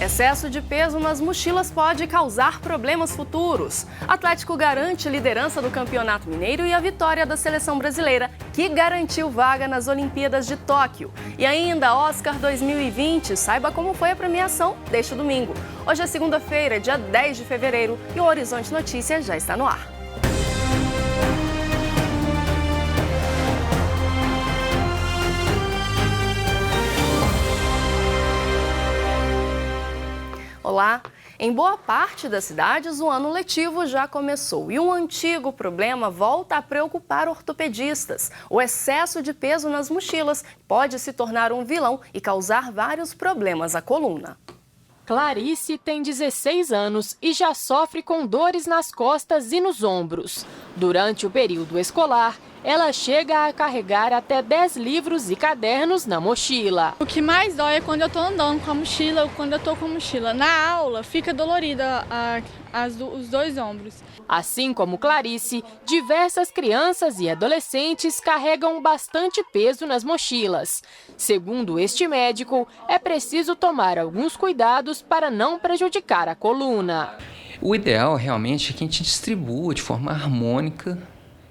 Excesso de peso nas mochilas pode causar problemas futuros. Atlético garante liderança do Campeonato Mineiro e a vitória da seleção brasileira, que garantiu vaga nas Olimpíadas de Tóquio. E ainda Oscar 2020, saiba como foi a premiação deste domingo. Hoje é segunda-feira, dia 10 de fevereiro, e o Horizonte Notícias já está no ar. Olá! Em boa parte das cidades, o ano letivo já começou e um antigo problema volta a preocupar ortopedistas. O excesso de peso nas mochilas pode se tornar um vilão e causar vários problemas à coluna. Clarice tem 16 anos e já sofre com dores nas costas e nos ombros. Durante o período escolar, ela chega a carregar até 10 livros e cadernos na mochila. O que mais dói é quando eu estou andando com a mochila ou quando eu estou com a mochila. Na aula, fica dolorida os dois ombros. Assim como Clarice, diversas crianças e adolescentes carregam bastante peso nas mochilas. Segundo este médico, é preciso tomar alguns cuidados para não prejudicar a coluna. O ideal realmente é que a gente distribua de forma harmônica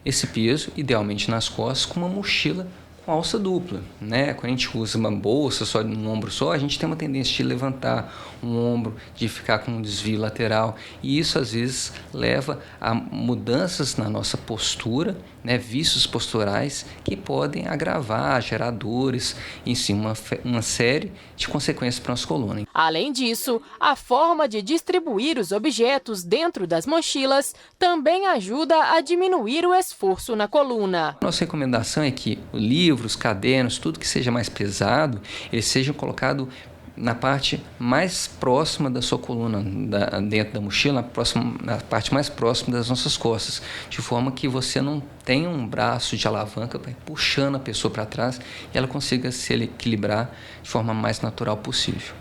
esse peso, idealmente nas costas, com uma mochila com alça dupla, né? Quando a gente usa uma bolsa só num ombro só, a gente tem uma tendência de levantar um ombro, de ficar com um desvio lateral, e isso às vezes leva a mudanças na nossa postura, né? Vícios posturais que podem agravar, gerar dores, em si uma série de consequências para a nossa coluna. Além disso, a forma de distribuir os objetos dentro das mochilas também ajuda a diminuir o esforço na coluna. Nossa recomendação é que livros, cadernos, tudo que seja mais pesado, eles sejam colocados na parte mais próxima da sua coluna, dentro da mochila, na parte mais próxima das nossas costas, de forma que você não tenha um braço de alavanca puxando a pessoa para trás e ela consiga se equilibrar de forma mais natural possível.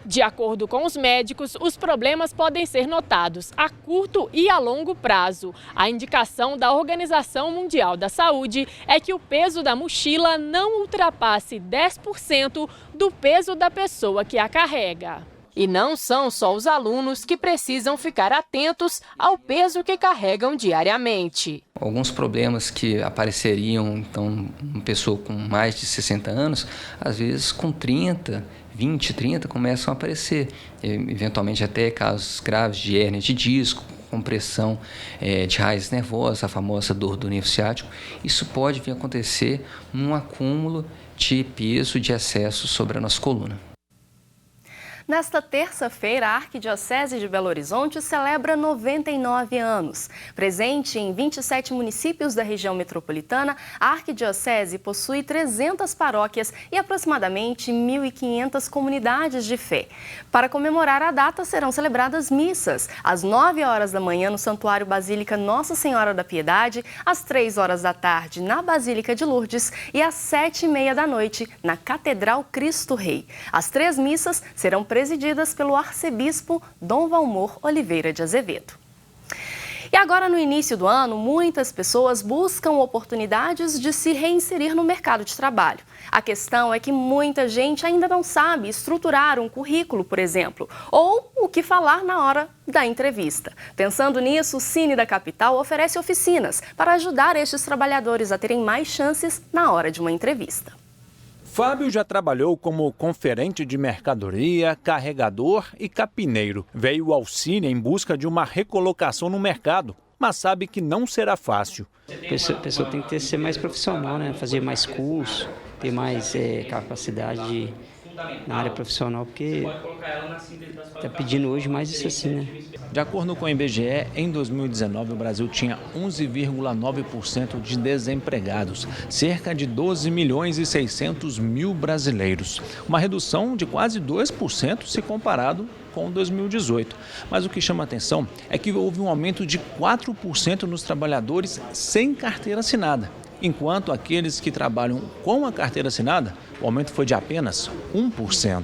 De acordo com os médicos, os problemas podem ser notados a curto e a longo prazo. A indicação da Organização Mundial da Saúde é que o peso da mochila não ultrapasse 10% do peso da pessoa que a carrega. E não são só os alunos que precisam ficar atentos ao peso que carregam diariamente. Alguns problemas que apareceriam, então, uma pessoa com mais de 60 anos, às vezes com 20, 30 começam a aparecer, eventualmente até casos graves de hérnia de disco, compressão de raízes nervosas, a famosa dor do nervo ciático. Isso pode vir a acontecer num acúmulo de peso de excesso sobre a nossa coluna. Nesta terça-feira, a Arquidiocese de Belo Horizonte celebra 99 anos. Presente em 27 municípios da região metropolitana, a Arquidiocese possui 300 paróquias e aproximadamente 1.500 comunidades de fé. Para comemorar a data, serão celebradas missas às 9 horas da manhã no Santuário Basílica Nossa Senhora da Piedade, às 3 horas da tarde na Basílica de Lourdes e às 7h30 da noite na Catedral Cristo Rei. As 3 missas serão presididas pelo arcebispo Dom Valmor Oliveira de Azevedo. E agora, no início do ano, muitas pessoas buscam oportunidades de se reinserir no mercado de trabalho. A questão é que muita gente ainda não sabe estruturar um currículo, por exemplo, ou o que falar na hora da entrevista. Pensando nisso, o Cine da Capital oferece oficinas para ajudar estes trabalhadores a terem mais chances na hora de uma entrevista. Fábio já trabalhou como conferente de mercadoria, carregador e capineiro. Veio ao Cine em busca de uma recolocação no mercado, mas sabe que não será fácil. A pessoa tem que ser mais profissional, né? Fazer mais curso, ter mais capacidade na área profissional, porque está pedindo hoje mais isso assim, né? De acordo com o IBGE, em 2019 o Brasil tinha 11,9% de desempregados, cerca de 12 milhões e 600 mil brasileiros. Uma redução de quase 2% se comparado com 2018. Mas o que chama atenção é que houve um aumento de 4% nos trabalhadores sem carteira assinada, enquanto aqueles que trabalham com a carteira assinada, o aumento foi de apenas 1%.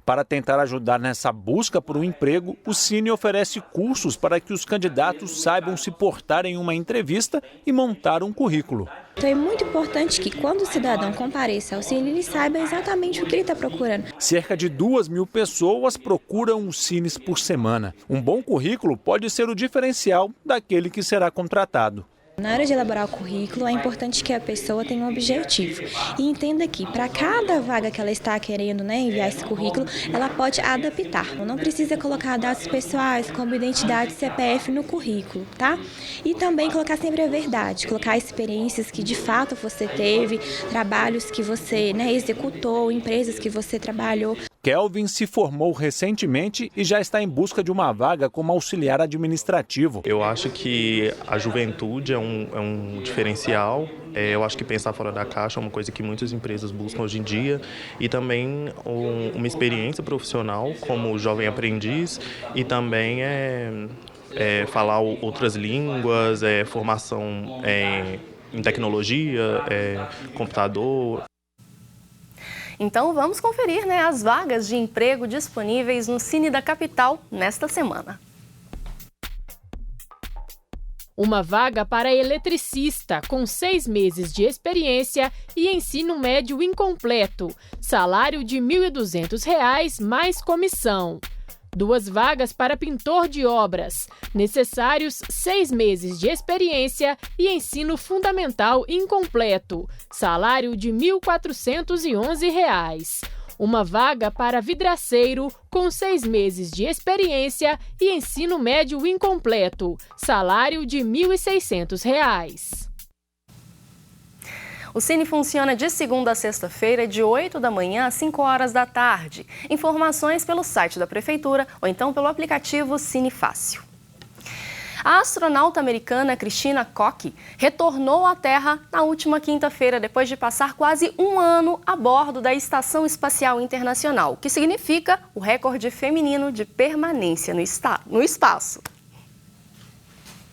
Para tentar ajudar nessa busca por um emprego, o Cine oferece cursos para que os candidatos saibam se portar em uma entrevista e montar um currículo. Então é muito importante que quando o cidadão compareça ao Cine, ele saiba exatamente o que ele está procurando. Cerca de 2.000 pessoas procuram os Cines por semana. Um bom currículo pode ser o diferencial daquele que será contratado. Na hora de elaborar o currículo, é importante que a pessoa tenha um objetivo e entenda que para cada vaga que ela está querendo, enviar esse currículo, ela pode adaptar. Não precisa colocar dados pessoais, como identidade, CPF no currículo, tá? E também colocar sempre a verdade, colocar experiências que de fato você teve, trabalhos que você executou, empresas que você trabalhou. Kelvin se formou recentemente e já está em busca de uma vaga como auxiliar administrativo. Eu acho que a juventude é um diferencial. Eu acho que pensar fora da caixa é uma coisa que muitas empresas buscam hoje em dia. E também uma experiência profissional como jovem aprendiz e também falar outras línguas, formação em tecnologia, computador. Então vamos conferir as vagas de emprego disponíveis no Cine da Capital nesta semana. Uma vaga para eletricista com 6 meses de experiência e ensino médio incompleto. Salário de R$ 1.200 mais comissão. 2 vagas para pintor de obras. Necessários 6 meses de experiência e ensino fundamental incompleto. Salário de R$ 1.411. Uma vaga para vidraceiro com 6 meses de experiência e ensino médio incompleto. Salário de R$ 1.600. O Cine funciona de segunda a sexta-feira, de 8 da manhã às 5 horas da tarde. Informações pelo site da Prefeitura ou então pelo aplicativo Cine Fácil. A astronauta americana Christina Koch retornou à Terra na última quinta-feira, depois de passar quase um ano a bordo da Estação Espacial Internacional, que significa o recorde feminino de permanência no espaço.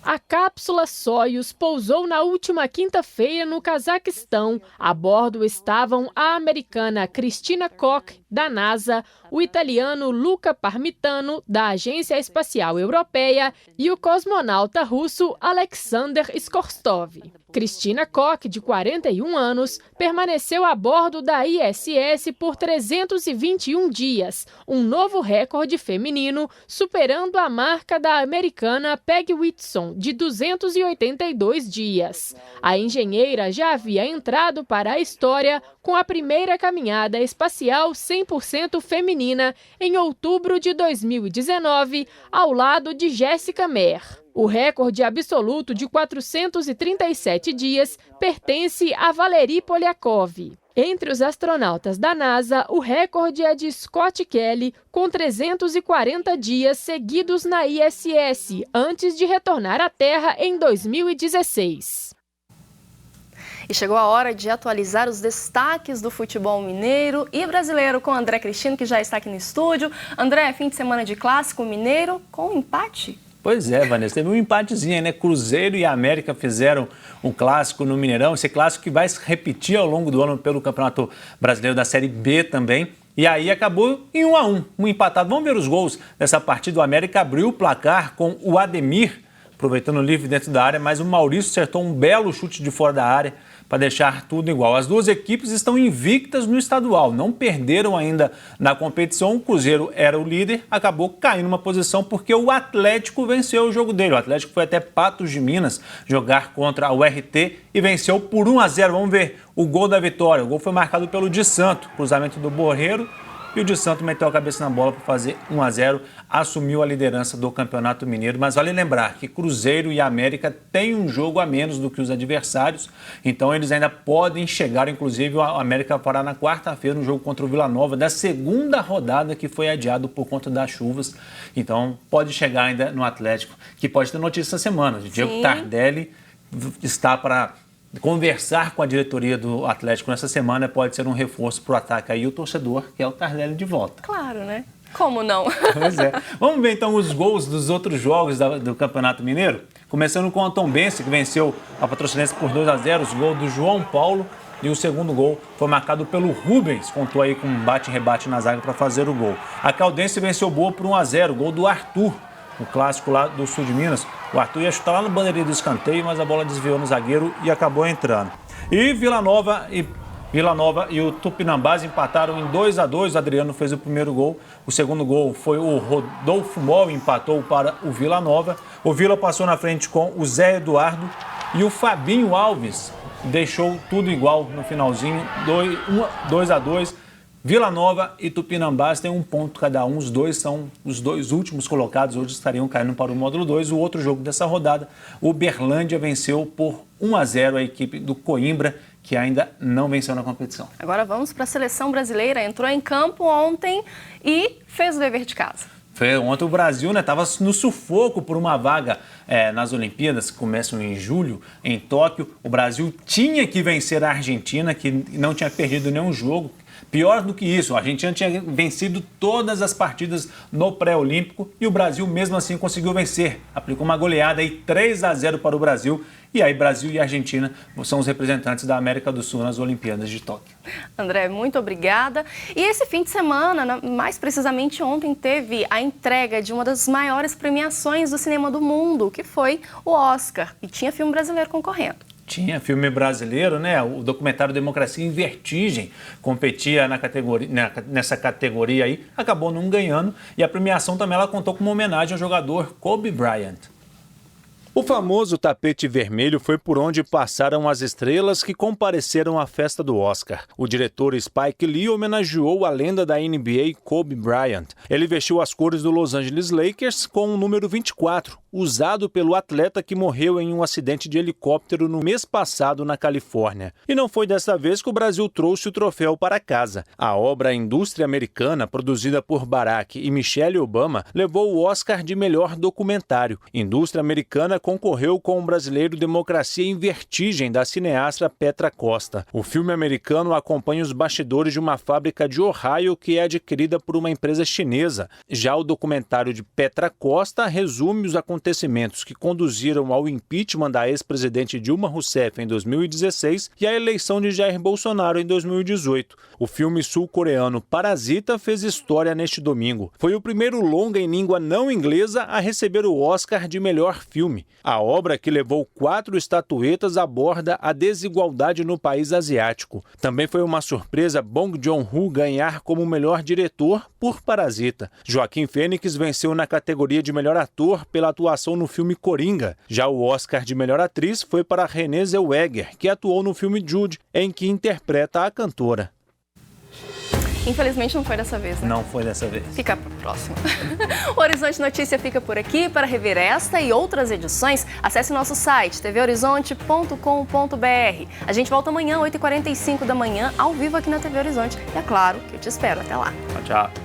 A cápsula Soyuz pousou na última quinta-feira no Cazaquistão. A bordo estavam a americana Christina Koch, da NASA, o italiano Luca Parmitano, da Agência Espacial Europeia, e o cosmonauta russo Alexander Skvortsov. Christina Koch, de 41 anos, permaneceu a bordo da ISS por 321 dias, um novo recorde feminino, superando a marca da americana Peggy Whitson, de 282 dias. A engenheira já havia entrado para a história com a primeira caminhada espacial 100% feminina em outubro de 2019, ao lado de Jessica Meir. O recorde absoluto de 437 dias pertence a Valery Polyakov. Entre os astronautas da NASA, o recorde é de Scott Kelly, com 340 dias seguidos na ISS, antes de retornar à Terra em 2016. E chegou a hora de atualizar os destaques do futebol mineiro e brasileiro com André Cristino, que já está aqui no estúdio. André, fim de semana de clássico mineiro com empate? Pois é, Vanessa, teve um empatezinho, né? Cruzeiro e América fizeram um clássico no Mineirão, esse clássico que vai se repetir ao longo do ano pelo Campeonato Brasileiro da Série B também. E aí acabou em 1-1, um empatado. Vamos ver os gols dessa partida. O América abriu o placar com o Ademir, aproveitando o livre dentro da área, mas o Maurício acertou um belo chute de fora da área para deixar tudo igual. As duas equipes estão invictas no estadual, não perderam ainda na competição. O Cruzeiro era o líder, acabou caindo uma posição porque o Atlético venceu o jogo dele. O Atlético foi até Patos de Minas jogar contra o RT e venceu por 1-0. Vamos ver o gol da vitória. O gol foi marcado pelo Di Santo, cruzamento do Borreiro. E o Di Santo meteu a cabeça na bola para fazer 1-0, assumiu a liderança do Campeonato Mineiro. Mas vale lembrar que Cruzeiro e América têm um jogo a menos do que os adversários, então eles ainda podem chegar, inclusive o América fará na quarta-feira um jogo contra o Vila Nova, da segunda rodada que foi adiado por conta das chuvas. Então pode chegar ainda no Atlético, que pode ter notícia essa semana. O Diego Tardelli está para conversar com a diretoria do Atlético nessa semana, pode ser um reforço para o ataque. Aí o torcedor quer o Tardelli de volta. Claro, né? Como não? Pois é. Vamos ver então os gols dos outros jogos do Campeonato Mineiro. Começando com o Tombense, que venceu a Patrocinense por 2-0. Os gols do João Paulo e o segundo gol foi marcado pelo Rubens, contou aí com um bate-rebate na zaga para fazer o gol. A Caldense venceu Boa por 1-0, gol do Arthur, o clássico lá do sul de Minas. O Arthur ia chutar lá no bandeirinha do escanteio, mas a bola desviou no zagueiro e acabou entrando. E Vila Nova e o Tupinambás empataram em 2-2. O Adriano fez o primeiro gol. O segundo gol foi o Rodolfo Mol, empatou para o Vila Nova. O Vila passou na frente com o Zé Eduardo e o Fabinho Alves deixou tudo igual no finalzinho, 2-2. Vila Nova e Tupinambás têm 1 ponto cada um. Os dois são os 2 últimos colocados. Hoje estariam caindo para o módulo 2. O outro jogo dessa rodada, o Uberlândia venceu por 1-0 a equipe do Coimbra, que ainda não venceu na competição. Agora vamos para a seleção brasileira. Entrou em campo ontem e fez o dever de casa. Ontem o Brasil estava no sufoco por uma vaga nas Olimpíadas, que começam em julho, em Tóquio. O Brasil tinha que vencer a Argentina, que não tinha perdido nenhum jogo. Pior do que isso, a Argentina tinha vencido todas as partidas no pré-olímpico e o Brasil mesmo assim conseguiu vencer. Aplicou uma goleada aí 3-0 para o Brasil. E aí Brasil e Argentina são os representantes da América do Sul nas Olimpíadas de Tóquio. André, muito obrigada. E esse fim de semana, mais precisamente ontem, teve a entrega de uma das maiores premiações do cinema do mundo, que foi o Oscar. E tinha filme brasileiro concorrendo. Tinha filme brasileiro, né? O documentário Democracia em Vertigem competia nessa categoria aí, acabou não ganhando. E a premiação também ela contou com uma homenagem ao jogador Kobe Bryant. O famoso tapete vermelho foi por onde passaram as estrelas que compareceram à festa do Oscar. O diretor Spike Lee homenageou a lenda da NBA Kobe Bryant. Ele vestiu as cores do Los Angeles Lakers com o número 24, usado pelo atleta que morreu em um acidente de helicóptero no mês passado na Califórnia. E não foi dessa vez que o Brasil trouxe o troféu para casa. A obra Indústria Americana, produzida por Barack e Michelle Obama, levou o Oscar de melhor documentário. Indústria Americana concorreu com o brasileiro Democracia em Vertigem, da cineasta Petra Costa. O filme americano acompanha os bastidores de uma fábrica de Ohio que é adquirida por uma empresa chinesa. Já o documentário de Petra Costa resume os acontecimentos que conduziram ao impeachment da ex-presidente Dilma Rousseff em 2016 e à eleição de Jair Bolsonaro em 2018. O filme sul-coreano Parasita fez história neste domingo. Foi o primeiro longa em língua não inglesa a receber o Oscar de melhor filme. A obra, que levou 4 estatuetas, aborda a desigualdade no país asiático. Também foi uma surpresa Bong Joon-ho ganhar como melhor diretor por Parasita. Joaquim Fênix venceu na categoria de melhor ator pela atuação no filme Coringa. Já o Oscar de melhor atriz foi para Renée Zellweger, que atuou no filme Jude, em que interpreta a cantora. Infelizmente não foi dessa vez, né? Não foi dessa vez. Fica para o próximo. O Horizonte Notícia fica por aqui. Para rever esta e outras edições, acesse nosso site tvhorizonte.com.br. A gente volta amanhã, 8h45 da manhã, ao vivo aqui na TV Horizonte. E é claro que eu te espero. Até lá. Tchau, tchau.